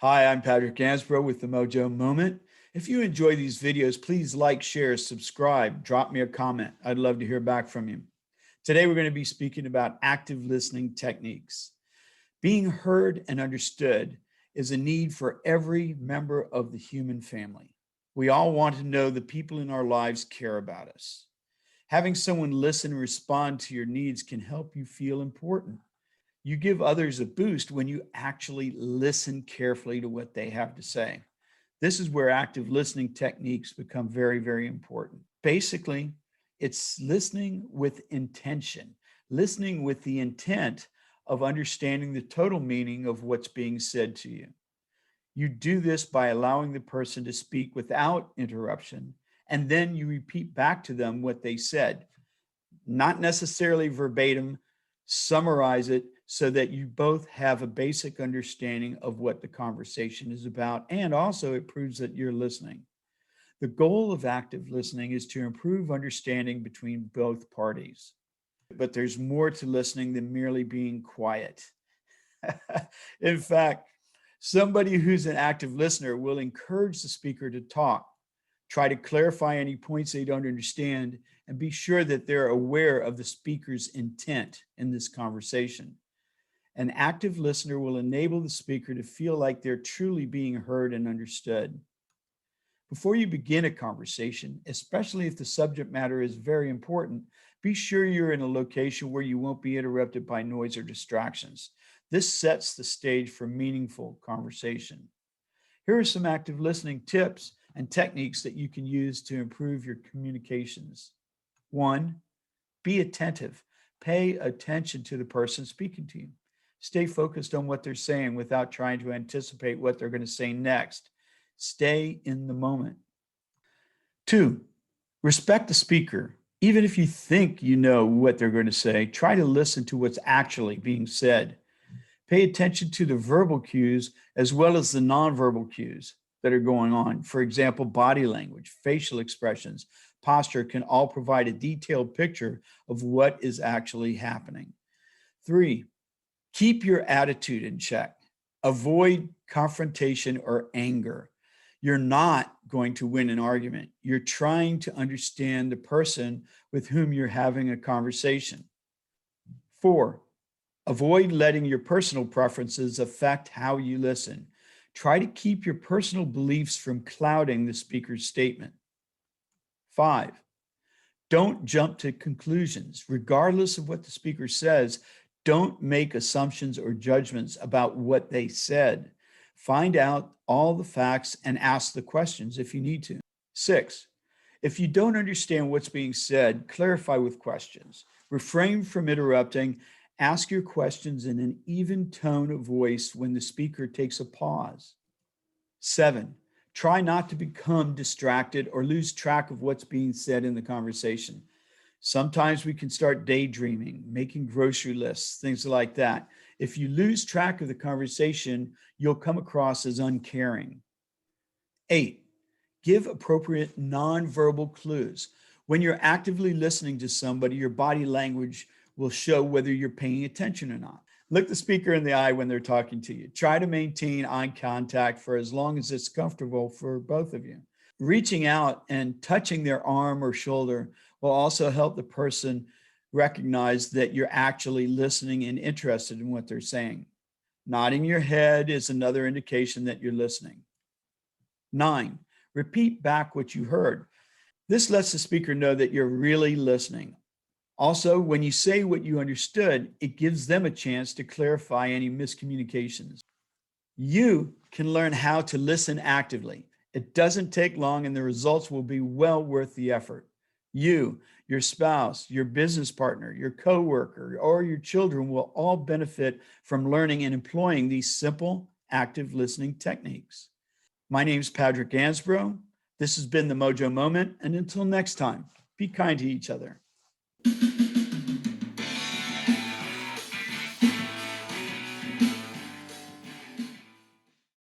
Hi, I'm Patrick Gansborough with the Mojo Moment. If you enjoy these videos, please like, share, subscribe, drop me a comment. I'd love to hear back from you. Today, we're going to be speaking about active listening techniques. Being heard and understood is a need for every member of the human family. We all want to know the people in our lives care about us. Having someone listen and respond to your needs can help you feel important. You give others a boost when you actually listen carefully to what they have to say. This is where active listening techniques become very, very important. Basically, it's listening with intention, listening with the intent of understanding the total meaning of what's being said to you. You do this by allowing the person to speak without interruption, and then you repeat back to them what they said, not necessarily verbatim, summarize it so that you both have a basic understanding of what the conversation is about. And also it proves that you're listening. The goal of active listening is to improve understanding between both parties. But there's more to listening than merely being quiet. In fact, somebody who's an active listener will encourage the speaker to talk, try to clarify any points they don't understand, and be sure that they're aware of the speaker's intent in this conversation. An active listener will enable the speaker to feel like they're truly being heard and understood. Before you begin a conversation, especially if the subject matter is very important, be sure you're in a location where you won't be interrupted by noise or distractions. This sets the stage for meaningful conversation. Here are some active listening tips and techniques that you can use to improve your communications. 1, be attentive. Pay attention to the person speaking to you. Stay focused on what they're saying without trying to anticipate what they're going to say next. Stay in the moment. 2, respect the speaker. Even if you think you know what they're going to say, try to listen to what's actually being said. Pay attention to the verbal cues as well as the nonverbal cues that are going on. For example, body language, facial expressions, posture can all provide a detailed picture of what is actually happening. 3, keep your attitude in check. Avoid confrontation or anger. You're not going to win an argument. You're trying to understand the person with whom you're having a conversation. 4, avoid letting your personal preferences affect how you listen. Try to keep your personal beliefs from clouding the speaker's statement. 5, don't jump to conclusions. Regardless of what the speaker says, don't make assumptions or judgments about what they said. Find out all the facts and ask the questions if you need to. 6, if you don't understand what's being said, clarify with questions. Refrain from interrupting. Ask your questions in an even tone of voice when the speaker takes a pause. 7, try not to become distracted or lose track of what's being said in the conversation. Sometimes we can start daydreaming, making grocery lists, things like that. If you lose track of the conversation, you'll come across as uncaring. 8, give appropriate nonverbal clues. When you're actively listening to somebody, your body language will show whether you're paying attention or not. Look the speaker in the eye when they're talking to you. Try to maintain eye contact for as long as it's comfortable for both of you. Reaching out and touching their arm or shoulder will also help the person recognize that you're actually listening and interested in what they're saying. Nodding your head is another indication that you're listening. 9, repeat back what you heard. This lets the speaker know that you're really listening. Also, when you say what you understood, it gives them a chance to clarify any miscommunications. You can learn how to listen actively. It doesn't take long and the results will be well worth the effort. You, your spouse, your business partner, your coworker, or your children will all benefit from learning and employing these simple, active listening techniques. My name is Patrick Gansborough. This has been the Mojo Moment, and until next time, be kind to each other.